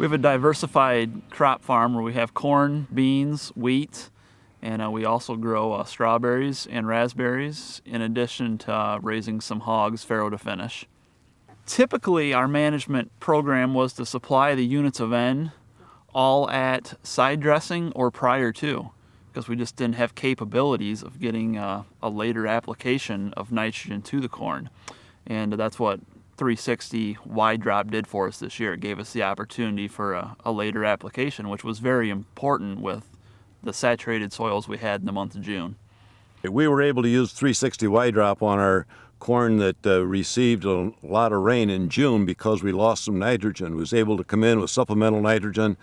We have a diversified crop farm where we have corn, beans, wheat, and we also grow strawberries and raspberries, in addition to raising some hogs, farrow to finish. Typically, our management program was to supply the units of N all at side dressing or prior to, because we just didn't have capabilities of getting a later application of nitrogen to the corn. And that's what 360 wide drop did for us this year. It gave us the opportunity for a later application, which was very important with the saturated soils we had in the month of June. We were able to use 360 wide drop on our corn that received a lot of rain in June because we lost some nitrogen. We was able to come in with supplemental nitrogen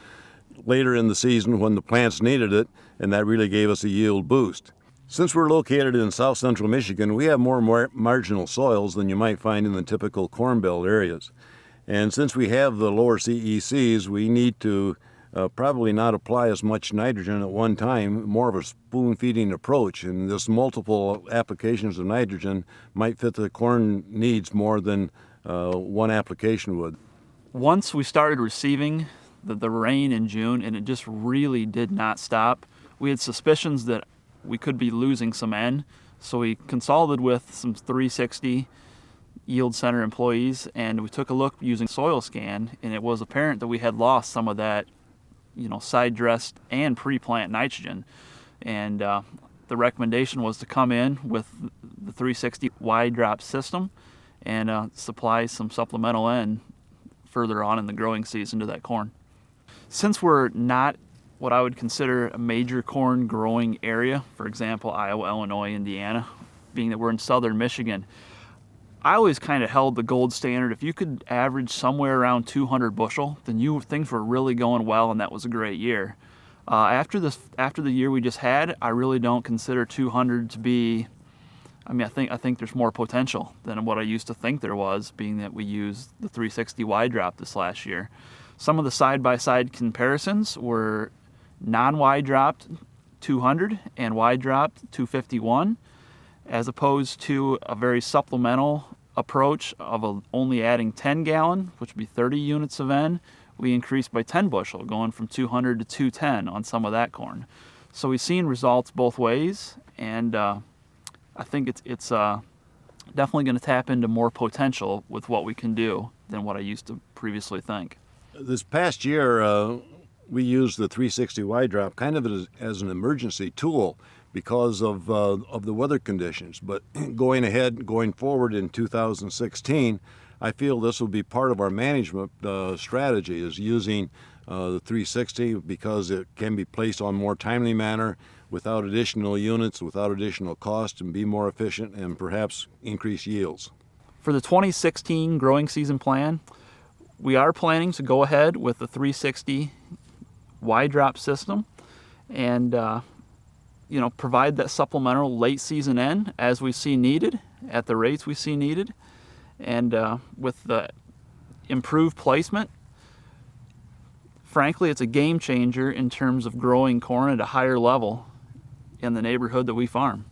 later in the season when the plants needed it, and that really gave us a yield boost. Since we're located in south central Michigan, we have more marginal soils than you might find in the typical corn belt areas. And since we have the lower CECs, we need to probably not apply as much nitrogen at one time, more of a spoon-feeding approach. And this multiple applications of nitrogen might fit the corn needs more than one application would. Once we started receiving the rain in June, and it just really did not stop, we had suspicions that we could be losing some N, so we consulted with some 360 Yield Center employees, and we took a look using soil scan, and it was apparent that we had lost some of that, side dressed and pre-plant nitrogen. And the recommendation was to come in with the 360 wide drop system and supply some supplemental N further on in the growing season to that corn. Since we're not what I would consider a major corn growing area, for example, Iowa, Illinois, Indiana, being that we're in southern Michigan, I always kind of held the gold standard. If you could average somewhere around 200 bushel, then things were really going well, and that was a great year. After the year we just had, I really don't consider 200 to be. I think there's more potential than what I used to think there was, being that we used the 360 wide drop this last year. Some of the side-by-side comparisons were non-wide dropped 200 and wide dropped 251, as opposed to a very supplemental approach of only adding 10 gallon, which would be 30 units of N. We increased by 10 bushel, going from 200 to 210 on some of that corn. So we've seen results both ways, and I think it's definitely going to tap into more potential with what we can do than what I used to previously think. This past year, we used the 360 wide drop kind of as an emergency tool because of the weather conditions. But going forward in 2016, I feel this will be part of our management strategy, is using the 360 because it can be placed on more timely manner without additional units, without additional cost, and be more efficient and perhaps increase yields. For the 2016 growing season plan, we are planning to go ahead with the 360 wide drop system and provide that supplemental late season N as we see needed, at the rates we see needed. And with the improved placement, frankly, it's a game changer in terms of growing corn at a higher level in the neighborhood that we farm.